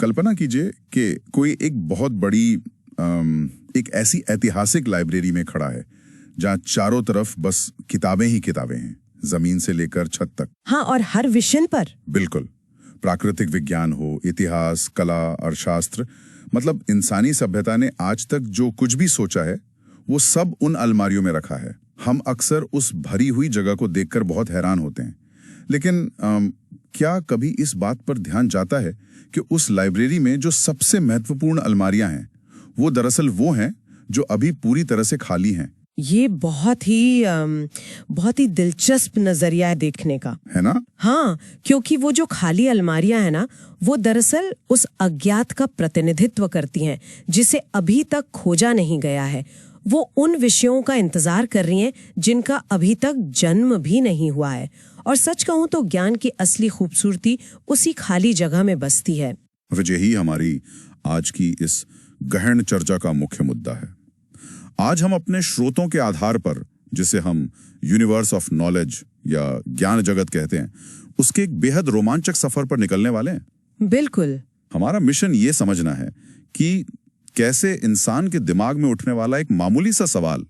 कल्पना कीजिए कि कोई एक बहुत बड़ी एक ऐसी ऐतिहासिक लाइब्रेरी में खड़ा है जहाँ चारों तरफ बस किताबें ही किताबें हैं, जमीन से लेकर छत तक। हाँ, और हर विषय पर। बिल्कुल, प्राकृतिक विज्ञान हो, इतिहास, कला, अर्थशास्त्र, मतलब इंसानी सभ्यता ने आज तक जो कुछ भी सोचा है वो सब उन अलमारियों में रखा है। हम अक्सर उस भरी हुई जगह को देखकर बहुत हैरान होते हैं, लेकिन क्या कभी इस बात पर ध्यान जाता है कि उस लाइब्रेरी में जो सबसे महत्वपूर्ण अलमारियां हैं वो दरअसल वो हैं जो अभी पूरी तरह से खाली हैं। ये बहुत ही दिलचस्प नजरिया है देखने का, है ना? हाँ, क्योंकि वो जो खाली अलमारियां हैं ना, वो दरअसल उस अज्ञात का प्रतिनिधित्व करती हैं जिसे अभी तक खोजा नहीं गया है। वो उन विषयों का इंतजार कर रही हैं जिनका अभी तक जन्म भी नहीं हुआ है। और सच कहूं तो ज्ञान की असली खूबसूरती उसी खाली जगह में बसती है। यही हमारी आज की इस गहन चर्चा का मुख्य मुद्दा है। आज हम अपने स्रोतों के आधार पर, जिसे हम यूनिवर्स ऑफ नॉलेज या ज्ञान जगत कहते हैं, उसके एक बेहद रोमांचक सफर पर निकलने वाले हैं। बिल्कुल। हमारा मिशन ये समझना है कि कैसे इंसान के दिमाग में उठने वाला एक मामूली सा सवाल,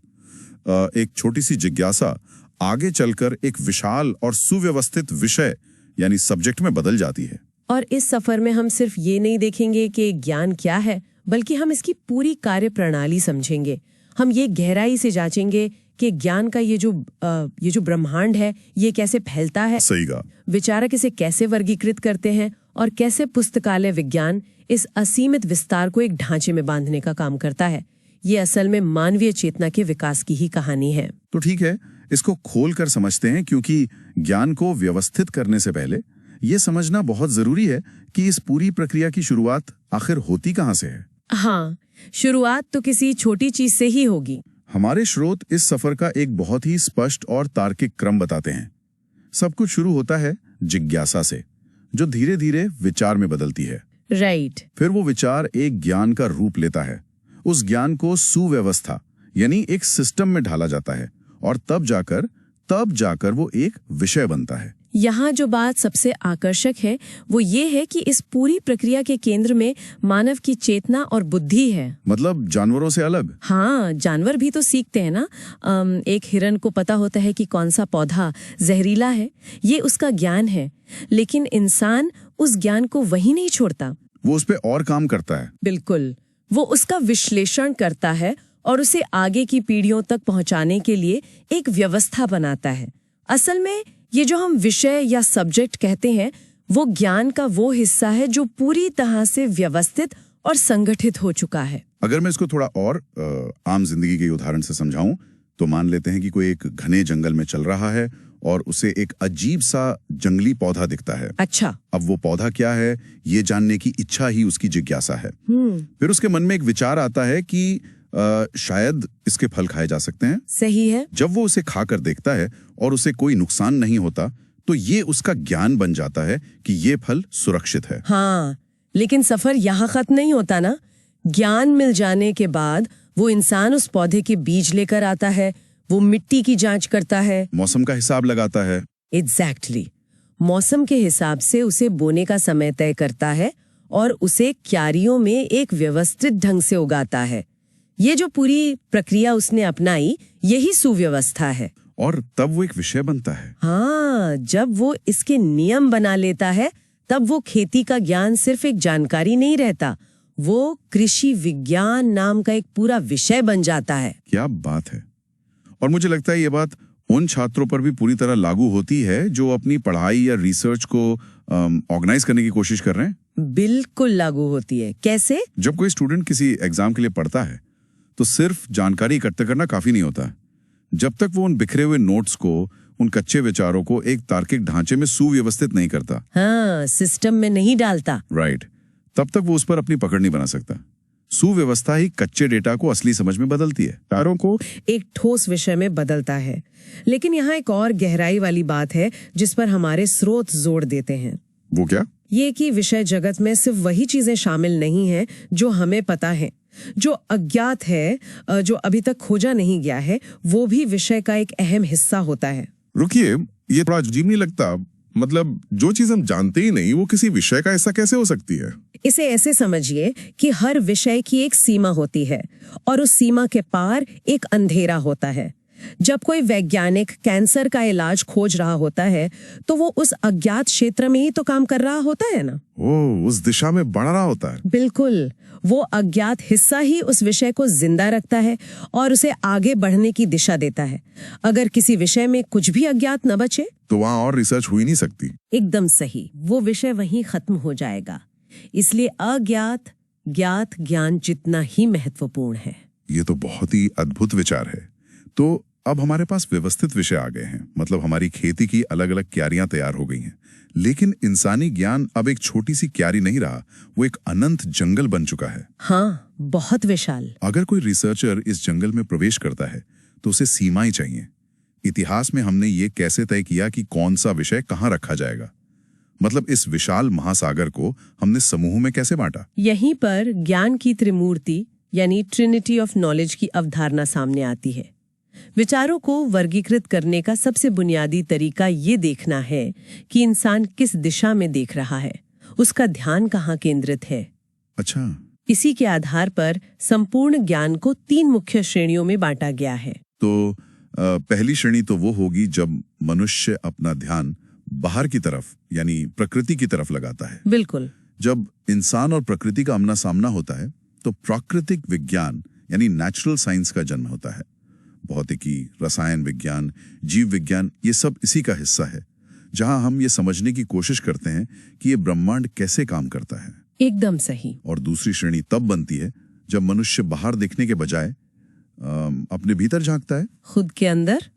एक छोटी सी जिज्ञासा आगे चलकर एक विशाल और सुव्यवस्थित विषय यानी सब्जेक्ट में बदल जाती है। और इस सफर में हम सिर्फ ये नहीं देखेंगे कि ज्ञान क्या है, बल्कि हम इसकी पूरी कार्य प्रणाली समझेंगे। हम ये गहराई से जांचेंगे कि ज्ञान का ये जो ब्रह्मांड है ये कैसे फैलता है। सही कहा। विचारक इसे कैसे वर्गीकृत करते हैं और कैसे पुस्तकालय विज्ञान इस असीमित विस्तार को एक ढांचे में बांधने का काम करता है। ये असल में मानवीय चेतना के विकास की ही कहानी है। तो ठीक है, इसको खोल कर समझते हैं, क्योंकि ज्ञान को व्यवस्थित करने से पहले ये समझना बहुत जरूरी है कि इस पूरी प्रक्रिया की शुरुआत आखिर होती कहाँ से है। हाँ, शुरुआत तो किसी छोटी चीज से ही होगी। हमारे स्रोत इस सफर का एक बहुत ही स्पष्ट और तार्किक क्रम बताते हैं। सब कुछ शुरू होता है जिज्ञासा से, जो धीरे धीरे विचार में बदलती है। राइट। फिर वो विचार एक ज्ञान का रूप लेता है। उस ज्ञान को सुव्यवस्था यानी एक सिस्टम में ढाला जाता है और तब जाकर वो एक विषय बनता है। यहाँ जो बात सबसे आकर्षक है वो ये है कि इस पूरी प्रक्रिया के केंद्र में मानव की चेतना और बुद्धि है। मतलब जानवरों से अलग। हाँ, जानवर भी तो सीखते हैं ना। एक हिरन को पता होता है कि कौन सा पौधा जहरीला है, ये उसका ज्ञान है। लेकिन इंसान उस ज्ञान को वहीं नहीं छोड़ता, वो उस पे और काम करता है। बिल्कुल, वो उसका विश्लेषण करता है और उसे आगे की पीढ़ियों तक पहुंचाने के लिए एक व्यवस्था बनाता है। असल में ये जो हम विषय या सब्जेक्ट कहते हैं वो ज्ञान का वो हिस्सा है जो पूरी तरह से व्यवस्थित और संगठित हो चुका है। अगर मैं इसको थोड़ा और आम जिंदगी के उदाहरण से समझाऊं तो मान लेते हैं कि कोई एक घने जंगल में चल रहा है और उसे एक अजीब सा जंगली पौधा दिखता है। अच्छा। अब वो पौधा क्या है ये जानने की इच्छा ही उसकी जिज्ञासा है। फिर उसके मन में एक विचार आता है कि शायद इसके फल खाए जा सकते हैं। सही है। जब वो उसे खाकर देखता है और उसे कोई नुकसान नहीं होता तो ये उसका ज्ञान बन जाता है कि ये फल सुरक्षित है। हाँ, लेकिन सफर यहाँ खत्म नहीं होता ना। ज्ञान मिल जाने के बाद वो इंसान उस पौधे के बीज लेकर आता है, वो मिट्टी की जांच करता है, मौसम का हिसाब लगाता है। एग्जैक्टली। मौसम के हिसाब से उसे बोने का समय तय करता है और उसे क्यारियों में एक व्यवस्थित ढंग से उगाता है। ये जो पूरी प्रक्रिया उसने अपनाई यही सुव्यवस्था है। और तब वो एक विषय बनता है। हाँ, जब वो इसके नियम बना लेता है तब वो खेती का ज्ञान सिर्फ एक जानकारी नहीं रहता, वो कृषि विज्ञान नाम का एक पूरा विषय बन जाता है। क्या बात है। और मुझे लगता है ये बात उन छात्रों पर भी पूरी तरह लागू होती है जो अपनी पढ़ाई या रिसर्च को ऑर्गेनाइज करने की कोशिश कर रहे हैं। बिल्कुल लागू होती है। कैसे? जब कोई स्टूडेंट किसी एग्जाम के लिए पढ़ता है तो सिर्फ जानकारी इकट्ठा करना काफी नहीं होता। जब तक वो उन बिखरे हुए नोट्स को, उन कच्चे विचारों को एक तार्किक ढांचे में सुव्यवस्थित नहीं करता, हाँ, सिस्टम में नहीं डालता, राइट, तब तक वो उस पर अपनी पकड़ नहीं बना सकता। सुव्यवस्था ही कच्चे डेटा को असली समझ में बदलती है, विचारों को एक ठोस विषय में बदलता है। लेकिन यहाँ एक और गहराई वाली बात है जिस पर हमारे स्रोत जोर देते हैं। वो क्या? ये कि विषय जगत में सिर्फ वही चीजें शामिल नहीं हैं जो हमें पता है। जो अज्ञात है, जो अभी तक खोजा नहीं गया है, वो भी विषय का एक अहम हिस्सा होता है। रुकिए, ये थोड़ा अजीब नहीं लगता? मतलब जो चीज हम जानते ही नहीं वो किसी विषय का ऐसा कैसे हो सकती है? इसे ऐसे समझिए कि हर विषय की एक सीमा होती है और उस सीमा के पार एक अंधेरा होता है। जब कोई वैज्ञानिक कैंसर का इलाज खोज रहा होता है तो वो उस अज्ञात क्षेत्र में ही तो काम कर रहा होता है ना। उस दिशा में बढ़ रहा होता है। बिल्कुल, वो अज्ञात हिस्सा ही उस विषय को जिंदा रखता है और उसे आगे बढ़ने की दिशा देता है। अगर किसी विषय में कुछ भी अज्ञात न बचे तो वहाँ और रिसर्च हो ही नहीं सकती। एकदम सही, वो विषय वहीं खत्म हो जाएगा। इसलिए अज्ञात ज्ञात ज्ञान जितना ही महत्वपूर्ण है। ये तो बहुत ही अद्भुत विचार है। तो अब हमारे पास व्यवस्थित विषय आ गए हैं, मतलब हमारी खेती की अलग अलग क्यारियां तैयार हो गई हैं। लेकिन इंसानी ज्ञान अब एक छोटी सी क्यारी नहीं रहा, वो एक अनंत जंगल बन चुका है। हाँ, बहुत विशाल। अगर कोई रिसर्चर इस जंगल में प्रवेश करता है तो उसे सीमाएं चाहिए। इतिहास में हमने ये कैसे तय किया कि कौन सा विषय कहाँ रखा जाएगा? मतलब इस विशाल महासागर को हमने समूह में कैसे बांटा? यहीं पर ज्ञान की त्रिमूर्ति यानी ट्रिनिटी ऑफ नॉलेज की अवधारणा सामने आती है। विचारों को वर्गीकृत करने का सबसे बुनियादी तरीका ये देखना है कि इंसान किस दिशा में देख रहा है, उसका ध्यान कहाँ केंद्रित है। अच्छा। इसी के आधार पर संपूर्ण ज्ञान को 3 मुख्य श्रेणियों में बांटा गया है। तो पहली श्रेणी तो वो होगी जब मनुष्य अपना ध्यान बाहर की तरफ यानी प्रकृति की तरफ लगाता है। बिल्कुल। जब इंसान और प्रकृति का आमना सामना होता है तो प्राकृतिक विज्ञान यानी नेचुरल साइंस का जन्म होता है। भौतिकी, रसायन विज्ञान, जीव विज्ञान, ये सब इसी का हिस्सा है, जहां हम ये समझने की कोशिश करते हैं कि ये ब्रह्मांड कैसे काम करता है। एकदम सही। और दूसरी श्रेणी तब बनती है जब मनुष्य बाहर देखने के बजाय अपने भीतर झांकता है, खुद के अंदर।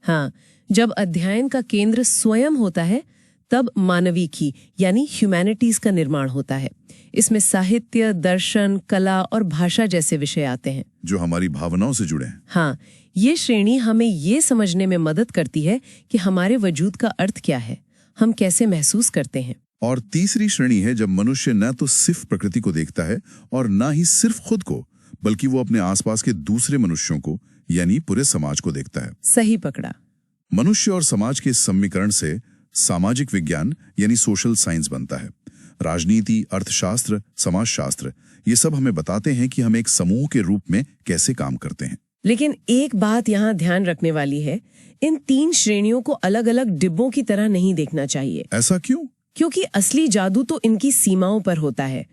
हाँ, जब अध्ययन का केंद्र स्वयं होता है तब मानविकी यानी ह्यूमैनिटीज का निर्माण होता है। इसमें साहित्य, दर्शन, कला और भाषा जैसे विषय आते हैं जो हमारी भावनाओं से जुड़े हैं। हाँ, ये श्रेणी हमें ये समझने में मदद करती है कि हमारे वजूद का अर्थ क्या है, हम कैसे महसूस करते हैं। और तीसरी श्रेणी है जब मनुष्य न तो सिर्फ प्रकृति को देखता है और न ही सिर्फ खुद को, बल्कि वो अपने आसपास के दूसरे मनुष्यों को यानी पूरे समाज को देखता है। सही पकड़ा। मनुष्य और समाज के समीकरण से सामाजिक विज्ञान यानी सोशल साइंस बनता है। राजनीति, अर्थशास्त्र, समाजशास्त्र, ये सब हमें बताते हैं कि हम एक समूह के रूप में कैसे काम करते हैं। लेकिन एक बात यहाँ ध्यान रखने वाली है, इन 3 श्रेणियों को अलग अलग डिब्बों की तरह नहीं देखना चाहिए। ऐसा क्यों? क्योंकि असली जादू तो इनकी सीमाओं पर होता है।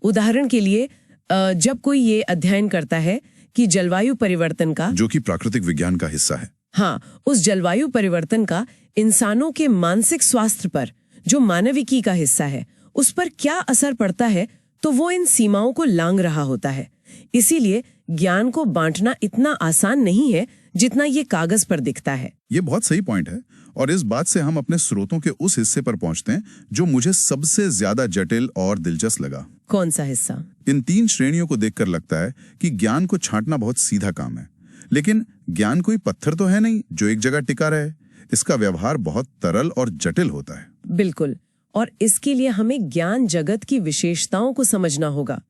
उदाहरण के लिए जब कोई ये अध्ययन करता है कि जलवायु परिवर्तन का, जो कि प्राकृतिक विज्ञान का हिस्सा है, हाँ, उस जलवायु परिवर्तन का इंसानों के मानसिक स्वास्थ्य पर, जो मानविकी का हिस्सा है, उस पर क्या असर पड़ता है, तो वो इन सीमाओं को लांघ रहा होता है। इसीलिए ज्ञान को बांटना इतना आसान नहीं है जितना ये कागज पर दिखता है। ये बहुत सही पॉइंट है और इस बात से हम अपने स्रोतों के उस हिस्से पर पहुंचते हैं जो मुझे सबसे ज्यादा जटिल और दिलचस्प लगा। कौन सा हिस्सा? इन 3 श्रेणियों को देखकर लगता है कि ज्ञान को छांटना बहुत सीधा काम है, लेकिन ज्ञान कोई पत्थर तो है नहीं जो एक जगह टिका रहे। इसका व्यवहार बहुत तरल और जटिल होता है। बिल्कुल, और इसके लिए हमें ज्ञान जगत की विशेषताओं को समझना होगा।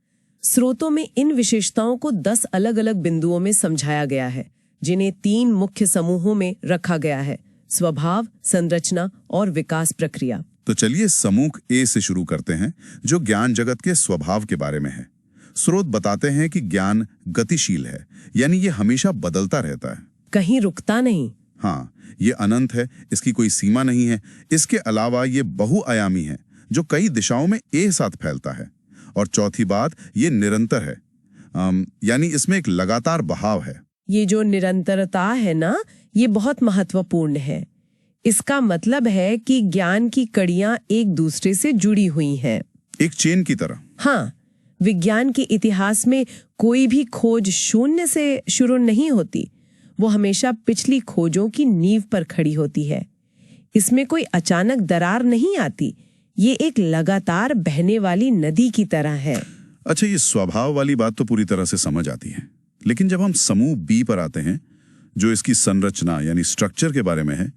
स्रोतों में इन विशेषताओं को 10 अलग अलग बिंदुओं में समझाया गया है, जिन्हें 3 मुख्य समूहों में रखा गया है: स्वभाव, संरचना और विकास प्रक्रिया। तो चलिए समूह ए से शुरू करते हैं, जो ज्ञान जगत के स्वभाव के बारे में है। स्रोत बताते हैं कि ज्ञान गतिशील है, यानी ये हमेशा बदलता रहता है, कहीं रुकता नहीं। हाँ, ये अनंत है, इसकी कोई सीमा नहीं है। इसके अलावा ये बहुआयामी है, जो कई दिशाओं में एक साथ फैलता है। और चौथी बात, ये निरंतर है, यानी इसमें एक लगातार बहाव है। ये जो निरंतरता है ना, ये बहुत महत्वपूर्ण है। इसका मतलब है कि ज्ञान की कड़ियां एक दूसरे से जुड़ी हुई हैं, एक चेन की तरह। हाँ, विज्ञान के इतिहास में कोई भी खोज शून्य से शुरू नहीं होती, वो हमेशा पिछली खोजों की नींव पर खड़ी होती है। इसमें कोई अचानक दरार नहीं आती, ये एक लगातार बहने वाली नदी की तरह है। अच्छा, ये स्वभाव वाली बात तो पूरी तरह से समझ आती है, लेकिन जब हम समूह बी पर आते हैं, जो इसकी संरचना यानी स्ट्रक्चर के बारे में है,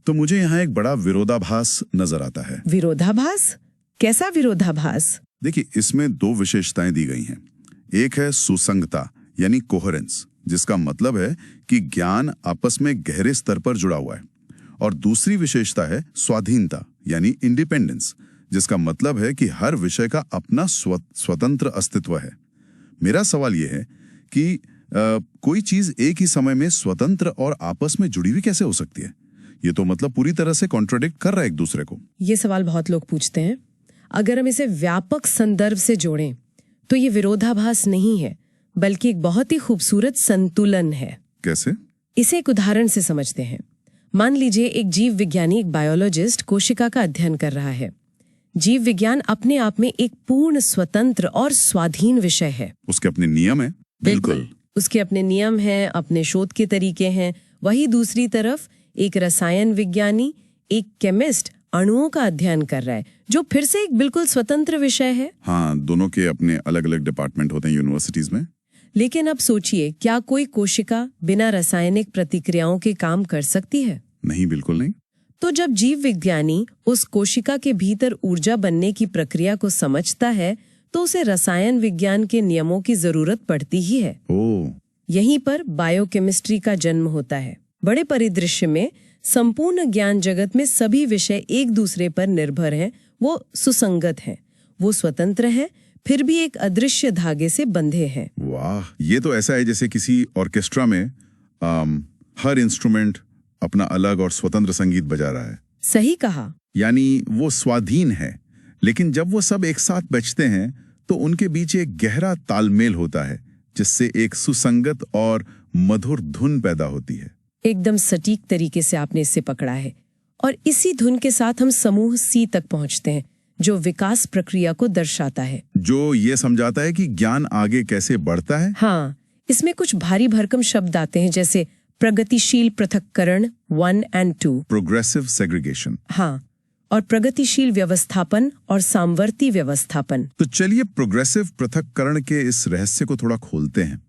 तो मुझे यहाँ एक बड़ा विरोधाभास नजर आता है। विरोधाभास? कैसा विरोधाभास? देखिए, इसमें 2 विशेषताएं दी गई हैं। एक है सुसंगता यानी कोहेरेंस, जिसका मतलब है कि ज्ञान आपस में गहरे स्तर पर जुड़ा हुआ है, और दूसरी विशेषता है स्वाधीनता यानी इंडिपेंडेंस, जिसका मतलब है कि हर विषय का अपना स्वतंत्र अस्तित्व है। मेरा सवाल यह है कि कोई चीज एक ही समय में स्वतंत्र और आपस में जुड़ी हुई कैसे हो सकती है? ये तो मतलब पूरी तरह से कॉन्ट्राडिक्ट कर रहा है एक दूसरे को। ये सवाल बहुत लोग पूछते हैं। अगर हम इसे व्यापक संदर्भ से जोड़ें तो ये विरोधाभास नहीं है, बल्कि एक बहुत ही खूबसूरत संतुलन है। कैसे? इसे एक उदाहरण से समझते हैं। मान लीजिए एक जीव विज्ञानी, एक बायोलॉजिस्ट कोशिका का अध्ययन कर रहा है। जीव विज्ञान अपने आप में एक पूर्ण स्वतंत्र और स्वाधीन विषय है। उसके अपने नियम है। बिल्कुल, उसके अपने नियम हैं, अपने शोध के तरीके हैं। वही दूसरी तरफ एक रसायन विज्ञानी, एक केमिस्ट अणुओं का अध्ययन कर रहा है, जो फिर से एक बिल्कुल स्वतंत्र विषय है। हाँ, दोनों के अपने अलग अलग डिपार्टमेंट होते हैं यूनिवर्सिटीज में। लेकिन अब सोचिए, क्या कोई कोशिका बिना रासायनिक प्रतिक्रियाओं के काम कर सकती है? नहीं, बिल्कुल नहीं। तो जब जीव विज्ञानी उस कोशिका के भीतर ऊर्जा बनने की प्रक्रिया को समझता है, तो उसे रसायन विज्ञान के नियमों की जरूरत पड़ती ही है। यहीं पर बायोकेमिस्ट्री का जन्म होता है। बड़े परिदृश्य में संपूर्ण ज्ञान जगत में सभी विषय एक दूसरे पर निर्भर हैं, वो सुसंगत हैं, वो स्वतंत्र हैं, फिर भी एक अदृश्य धागे से बंधे हैं। वाह, ये तो ऐसा है जैसे किसी ऑर्केस्ट्रा में हर इंस्ट्रूमेंट अपना अलग और स्वतंत्र संगीत बजा रहा है। सही कहा। यानी वो स्वाधीन है, लेकिन जब वो सब एक साथ बजते हैं तो उनके बीच एक गहरा तालमेल होता है, जिससे एक सुसंगत और मधुर धुन पैदा होती है। एकदम सटीक तरीके से आपने इसे पकड़ा है। और इसी धुन के साथ हम समूह सी तक पहुंचते हैं, जो विकास प्रक्रिया को दर्शाता है, जो ये समझाता है कि ज्ञान आगे कैसे बढ़ता है। हाँ, इसमें कुछ भारी भरकम शब्द आते हैं, जैसे प्रगतिशील पृथक्करण 1 और 2, प्रोग्रेसिव सेग्रीगेशन। हाँ, और प्रगतिशील व्यवस्थापन और सामवर्ती व्यवस्थापन। तो चलिए प्रोग्रेसिव पृथक्करण के इस रहस्य को थोड़ा खोलते हैं।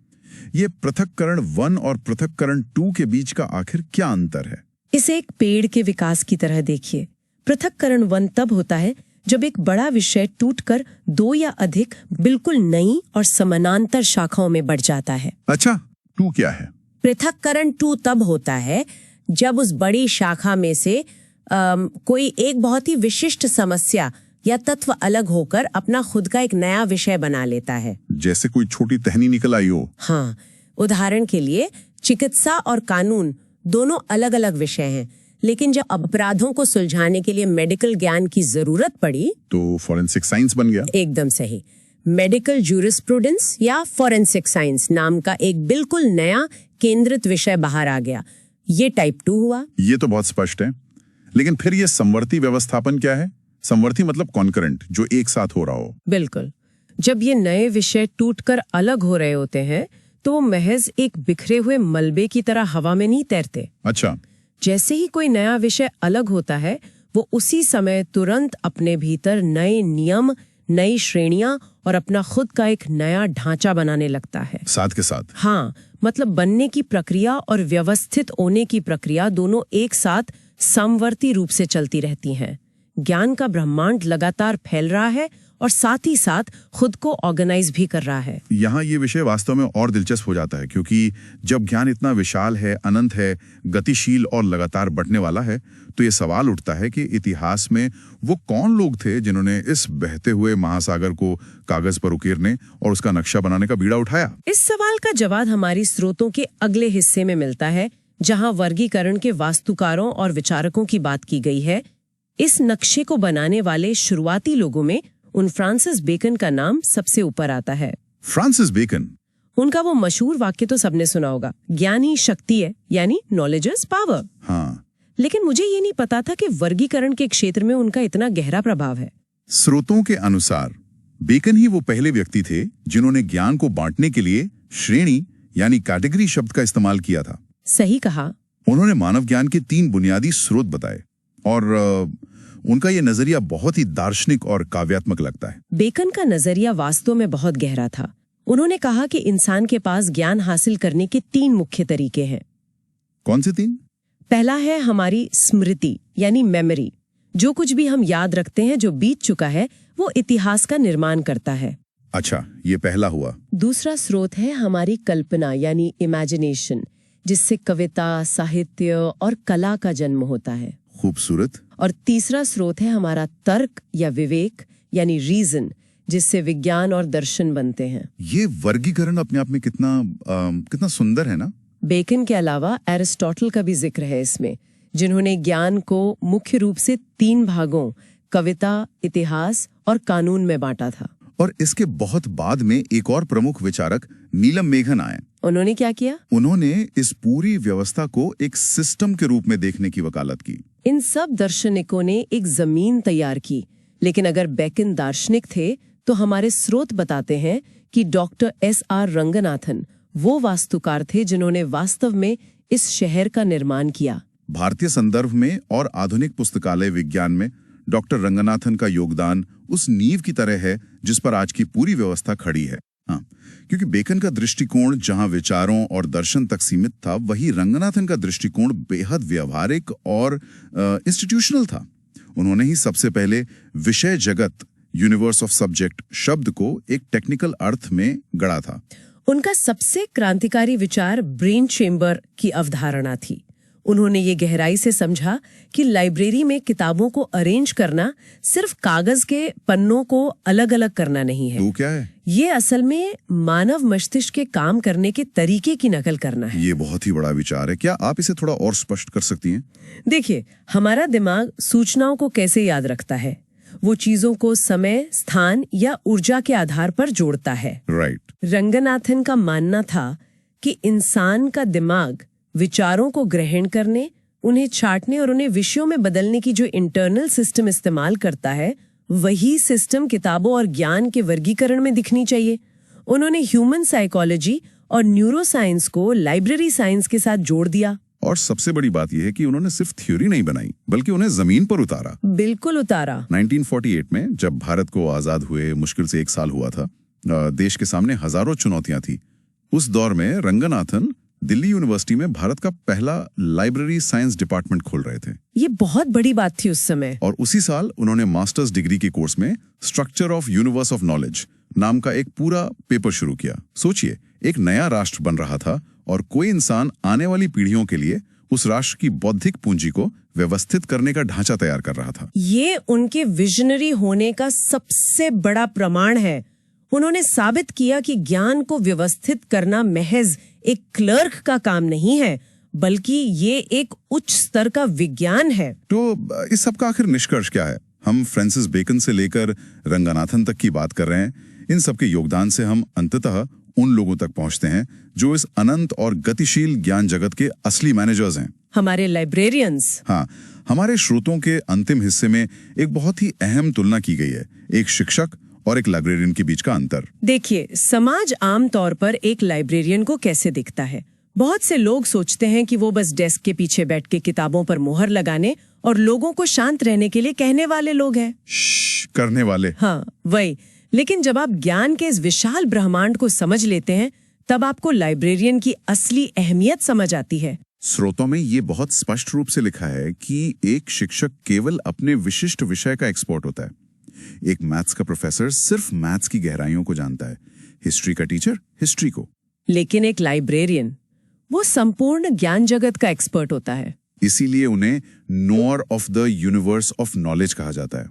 ये पृथक्करण 1 और पृथक्करण 2 के बीच का आखिर क्या अंतर है? इसे एक पेड़ के विकास की तरह देखिए। पृथक्करण 1 तब होता है जब एक बड़ा विषय टूटकर 2 या अधिक बिल्कुल नई और समानांतर शाखाओं में बढ़ जाता है। अच्छा, 2 क्या है? पृथक्करण 2 तब होता है जब उस बड़ी शाखा में से कोई एक बहुत ही विशिष्ट समस्या या तत्व अलग होकर अपना खुद का एक नया विषय बना लेता है। जैसे कोई छोटी टहनी निकल आई हो। हाँ, उदाहरण के लिए चिकित्सा और कानून दोनों अलग अलग विषय हैं, लेकिन जब अपराधों को सुलझाने के लिए मेडिकल ज्ञान की जरूरत पड़ी तो फॉरेंसिक साइंस बन गया। एकदम सही। मेडिकल ज्यूरिस्प्रूडेंस या फॉरेंसिक साइंस नाम का एक बिल्कुल नया केंद्रित विषय बाहर आ गया। ये टाइप 2 हुआ। ये तो बहुत स्पष्ट है। लेकिन फिर ये समवर्ती व्यवस्थापन क्या है? समवर्ती मतलब कॉन्करेंट, जो एक साथ हो रहा हो। बिल्कुल। जब ये नए विषय टूटकर अलग हो रहे होते हैं तो वो महज एक बिखरे हुए मलबे की तरह हवा में नहीं तैरते। अच्छा। जैसे ही कोई नया विषय अलग होता है, वो उसी समय तुरंत अपने भीतर नए नियम, नई श्रेणियां और अपना खुद का एक नया ढांचा बनाने लगता है। साथ के साथ। हाँ, मतलब बनने की प्रक्रिया और व्यवस्थित होने की प्रक्रिया दोनों एक साथ समवर्ती रूप से चलती रहती हैं। ज्ञान का ब्रह्मांड लगातार फैल रहा है और साथ ही साथ खुद को ऑर्गेनाइज भी कर रहा है। यहाँ ये विषय वास्तव में और दिलचस्प हो जाता है, क्योंकि जब ज्ञान इतना विशाल है, अनंत है, गतिशील और लगातार बढ़ने वाला है, तो ये सवाल उठता है कि इतिहास में वो कौन लोग थे जिन्होंने इस बहते हुए महासागर को कागज पर उकेरने और उसका नक्शा बनाने का बीड़ा उठाया। इस सवाल का जवाब हमारी स्रोतों के अगले हिस्से में मिलता है, जहाँ वर्गीकरण के वास्तुकारों और विचारकों की बात की गई है। इस नक्शे को बनाने वाले शुरुआती लोगों में उन फ्रांसिस बेकन का नाम सबसे ऊपर आता है। Francis Bacon. उनका वो मशहूर वाक्य तो सबने सुना होगा, ज्ञान ही शक्ति है, यानी नॉलेज इज पावर। हाँ। लेकिन मुझे ये नहीं पता था कि वर्गीकरण के क्षेत्र में उनका इतना गहरा प्रभाव है। स्रोतों के अनुसार बेकन ही वो पहले व्यक्ति थे जिन्होंने ज्ञान को बांटने के लिए श्रेणी यानी कैटेगरी शब्द का इस्तेमाल किया था। सही कहा। उन्होंने मानव ज्ञान के 3 बुनियादी स्रोत बताए और उनका ये नजरिया बहुत ही दार्शनिक और काव्यात्मक लगता है। बेकन का नजरिया वास्तव में बहुत गहरा था। उन्होंने कहा कि इंसान के पास ज्ञान हासिल करने के 3 मुख्य तरीके हैं। कौन से 3? पहला है हमारी स्मृति यानी मेमोरी। जो कुछ भी हम याद रखते हैं जो बीत चुका है, वो इतिहास का निर्माण करता है। अच्छा, ये पहला हुआ। दूसरा स्रोत है हमारी कल्पना यानी इमेजिनेशन, जिससे कविता, साहित्य और कला का जन्म होता है। खूबसूरत। और तीसरा स्रोत है हमारा तर्क या विवेक यानी रीजन, जिससे विज्ञान और दर्शन बनते हैं। ये वर्गीकरण अपने आप में कितना सुंदर है ना। बेकन के अलावा एरिस्टोटल का भी जिक्र है इसमें, जिन्होंने ज्ञान को मुख्य रूप से 3 भागों कविता, इतिहास और कानून में बांटा था। और इसके बहुत बाद में एक और प्रमुख विचारक नीलम मेघन आए। उन्होंने क्या किया? उन्होंने इस पूरी व्यवस्था को एक सिस्टम के रूप में देखने की वकालत की। इन सब दार्शनिकों ने एक जमीन तैयार की, लेकिन अगर बेकन दार्शनिक थे तो हमारे स्रोत बताते हैं कि डॉक्टर S.R. रंगनाथन वो वास्तुकार थे जिन्होंने वास्तव में इस शहर का निर्माण किया। भारतीय संदर्भ में और आधुनिक पुस्तकालय विज्ञान में डॉक्टर रंगनाथन का योगदान उस नींव की तरह है जिस पर आज की पूरी व्यवस्था खड़ी है। हाँ, क्योंकि बेकन का दृष्टिकोण जहां विचारों और दर्शन तक सीमित था, वही रंगनाथन का दृष्टिकोण बेहद व्यवहारिक और इंस्टीट्यूशनल था। उन्होंने ही सबसे पहले विषय जगत, यूनिवर्स ऑफ सब्जेक्ट शब्द को एक टेक्निकल अर्थ में गढ़ा था। उनका सबसे क्रांतिकारी विचार ब्रेन चेम्बर की अवधारणा थी। उन्होंने ये गहराई से समझा कि लाइब्रेरी में किताबों को अरेंज करना सिर्फ कागज के पन्नों को अलग अलग करना नहीं है। तो क्या है? ये असल में मानव मस्तिष्क के काम करने के तरीके की नकल करना है। ये बहुत ही बड़ा विचार है। क्या आप इसे थोड़ा और स्पष्ट कर सकती हैं? देखिए, हमारा दिमाग सूचनाओं को कैसे याद रखता है? वो चीजों को समय, स्थान या ऊर्जा के आधार पर जोड़ता है। राइट। रंगनाथन का मानना था कि इंसान का दिमाग विचारों को ग्रहण करने, उन्हें छांटने और उन्हें विषयों में बदलने की जो इंटरनल सिस्टम इस्तेमाल करता है, वही सिस्टम किताबों और ज्ञान के वर्गीकरण में दिखनी चाहिए। उन्होंने ह्यूमन साइकोलॉजी और न्यूरोसाइंस को लाइब्रेरी साइंस के साथ जोड़ दिया। और सबसे बड़ी बात यह है कि उन्होंने सिर्फ थ्योरी नहीं बनाई, बल्कि उन्हें जमीन पर उतारा। बिल्कुल उतारा। 1948 में जब भारत को आजाद हुए मुश्किल से 1 साल हुआ था, देश के सामने हजारों चुनौतियां थी। उस दौर में रंगनाथन दिल्ली यूनिवर्सिटी में भारत का पहला लाइब्रेरी साइंस डिपार्टमेंट खोल रहे थे। ये बहुत बड़ी बात थी उस समय। और उसी साल उन्होंने मास्टर्स डिग्री के कोर्स में structure of universe of knowledge नाम का एक पूरा पेपर शुरू किया। सोचिए, एक नया राष्ट्र बन रहा था और कोई इंसान आने वाली पीढ़ियों के लिए उस राष्ट्र की बौद्धिक पूंजी को व्यवस्थित करने का ढांचा तैयार कर रहा था। ये उनके विजनरी होने का सबसे बड़ा प्रमाण है। उन्होंने साबित किया कि ज्ञान को व्यवस्थित करना महज एक क्लर्क का काम नहीं है, बल्कि ये एक उच्च स्तर का विज्ञान है। तो इस सब का आखिर निष्कर्ष क्या है? हम फ्रांसिस बेकन से लेकर रंगनाथन तक की बात कर रहे हैं। इन सब के योगदान से हम अंततः उन लोगों तक पहुंचते हैं जो इस अनंत और गतिशील ज्ञान जगत के असली मैनेजर्स हैं, हमारे लाइब्रेरियंस। हाँ, हमारे श्रोतों के अंतिम हिस्से में एक बहुत ही अहम तुलना की गई है, एक शिक्षक और एक लाइब्रेरियन के बीच का अंतर। देखिए, समाज आमतौर पर एक लाइब्रेरियन को कैसे दिखता है? बहुत से लोग सोचते हैं कि वो बस डेस्क के पीछे बैठ के किताबों पर मोहर लगाने और लोगों को शांत रहने के लिए कहने वाले लोग हैं। करने वाले। हाँ, वही। लेकिन जब आप ज्ञान के इस विशाल ब्रह्मांड को समझ लेते हैं, तब आपको लाइब्रेरियन की असली अहमियत समझ आती है। स्रोतों में ये बहुत स्पष्ट रूप से लिखा है कि एक शिक्षक केवल अपने विशिष्ट विषय का एक्सपर्ट होता है। एक मैथ्स का प्रोफेसर सिर्फ मैथ्स की गहराइयों को जानता है, हिस्ट्री का टीचर हिस्ट्री को। लेकिन एक लाइब्रेरियन वो संपूर्ण ज्ञान जगत का एक्सपर्ट होता है। इसीलिए उन्हें knower of the universe of knowledge कहा जाता है,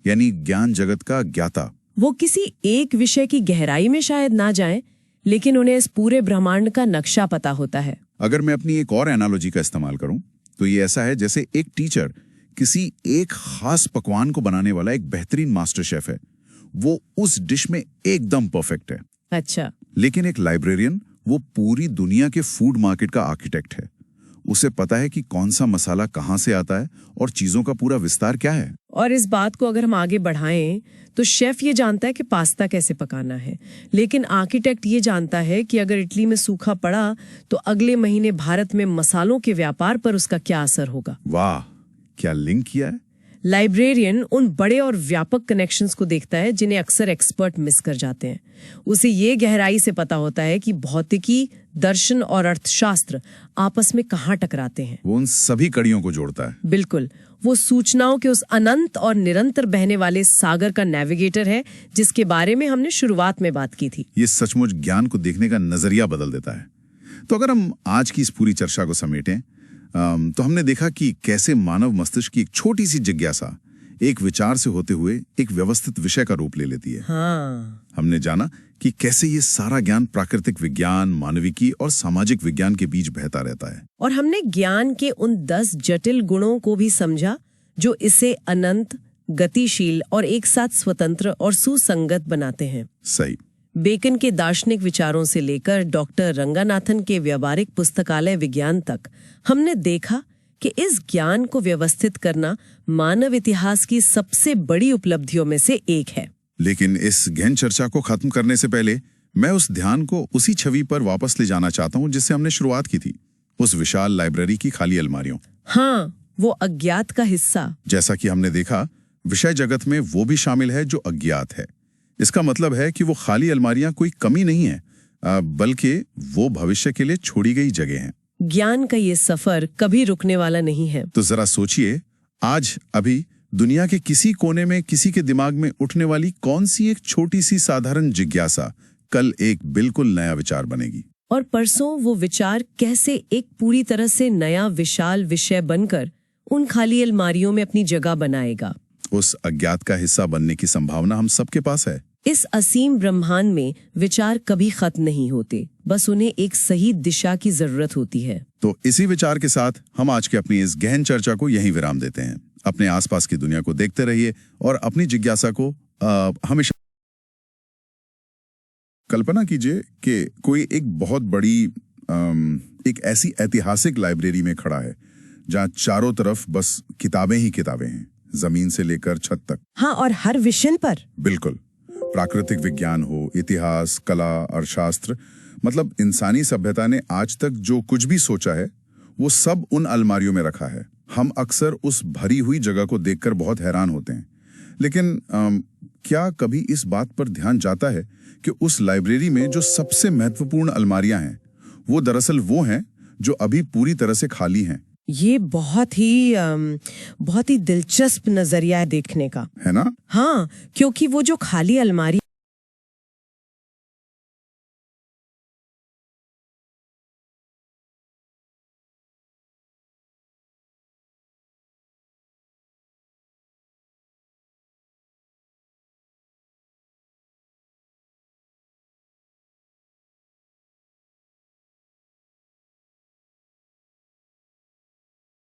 यानी ज्ञान जगत का ज्ञाता। वो किसी एक विषय की गहराई में शायद ना जाएं, लेकिन उन्हें इस पूरे ब्रह्मांड का नक्शा पता होता है। अगर मैं अपनी एक और एनालॉजी का इस्तेमाल करूं, तो ये ऐसा है जैसे एक टीचर किसी एक खास पकवान को बनाने वाला एक बेहतरीन मास्टर शेफ है। वो उस डिश में एकदम परफेक्ट है। अच्छा। लेकिन एक लाइब्रेरियन वो पूरी दुनिया के फूड मार्केट का आर्किटेक्ट है। उसे पता है कि कौन सा मसाला कहाँ से आता है और चीजों का पूरा विस्तार क्या है। और इस बात को अगर हम आगे बढ़ाएं, तो शेफ ये जानता है कि पास्ता कैसे पकाना है, लेकिन आर्किटेक्ट ये जानता है कि अगर इटली में सूखा पड़ा तो अगले महीने भारत में मसालों के व्यापार पर उसका क्या असर होगा। वाह, क्या लिंक किया है। लाइब्रेरियन उन बड़े और व्यापक कनेक्शंस को देखता है जिन्हें अक्सर एक्सपर्ट मिस कर जाते हैं। उसे ये गहराई से पता होता है कि भौतिकी, दर्शन और अर्थशास्त्र आपस में कहाँ टकराते हैं। वो उन सभी कड़ियों को जोड़ता है। बिल्कुल, वो सूचनाओं के उस अनंत और निरंतर बहने वाले सागर का नेविगेटर है जिसके बारे में हमने शुरुआत में बात की थी। ये सचमुच ज्ञान को देखने का नजरिया बदल देता है। तो अगर हम आज की इस पूरी चर्चा को समेटें, तो हमने देखा कि कैसे मानव मस्तिष्क की एक छोटी सी जिज्ञासा एक विचार से होते हुए एक व्यवस्थित विषय का रूप ले लेती है। हाँ। हमने जाना कि कैसे ये सारा ज्ञान प्राकृतिक विज्ञान, मानविकी और सामाजिक विज्ञान के बीच बहता रहता है। और हमने ज्ञान के उन 10 जटिल गुणों को भी समझा जो इसे अनंत, गतिशील और एक साथ स्वतंत्र और सुसंगत बनाते हैं। सही। बेकन के दार्शनिक विचारों से लेकर डॉक्टर रंगानाथन के व्यावहारिक पुस्तकालय विज्ञान तक हमने देखा कि इस ज्ञान को व्यवस्थित करना मानव इतिहास की सबसे बड़ी उपलब्धियों में से एक है। लेकिन इस गहन चर्चा को खत्म करने से पहले मैं उस ध्यान को उसी छवि पर वापस ले जाना चाहता हूं जिससे हमने शुरुआत की थी, उस विशाल लाइब्रेरी की खाली अलमारियों। हाँ, वो अज्ञात का हिस्सा। जैसा कि हमने देखा, विषय जगत में वो भी शामिल है जो अज्ञात है। इसका मतलब है कि वो खाली अलमारियां कोई कमी नहीं है, बल्कि वो भविष्य के लिए छोड़ी गई जगह हैं। ज्ञान का ये सफर कभी रुकने वाला नहीं है। तो जरा सोचिए, आज अभी दुनिया के किसी कोने में किसी के दिमाग में उठने वाली कौन सी एक छोटी सी साधारण जिज्ञासा कल एक बिल्कुल नया विचार बनेगी। और परसों वो विचार कैसे एक पूरी तरह से नया विशाल विषय बनकर उन खाली अलमारियों में अपनी जगह बनाएगा। उस अज्ञात का हिस्सा बनने की संभावना हम सबके पास है। इस असीम ब्रह्मांड में विचार कभी खत्म नहीं होते, बस उन्हें एक सही दिशा की जरूरत होती है। तो इसी विचार के साथ हम आज की अपनी इस गहन चर्चा को यहीं विराम देते हैं। अपने आसपास की दुनिया को देखते रहिए और अपनी जिज्ञासा को हमेशा कल्पना कीजिए कि कोई एक बहुत बड़ी एक ऐसी ऐतिहासिक लाइब्रेरी में खड़ा है जहां चारों तरफ बस किताबें ही किताबें हैं, जमीन से लेकर छत तक। हाँ, और हर विषय पर। बिल्कुल। प्राकृतिक विज्ञान हो, इतिहास, कला, अर्थशास्त्र, मतलब इंसानी सभ्यता ने आज तक जो कुछ भी सोचा है वो सब उन अलमारियों में रखा है। हम अक्सर उस भरी हुई जगह को देखकर बहुत हैरान होते हैं, लेकिन क्या कभी इस बात पर ध्यान जाता है कि उस लाइब्रेरी में जो सबसे महत्वपूर्ण अलमारियां हैं वो दरअसल वो हैं जो अभी पूरी तरह से खाली हैं। ये बहुत ही दिलचस्प नजरिया है देखने का, है ना? हाँ, क्योंकि वो जो खाली अलमारी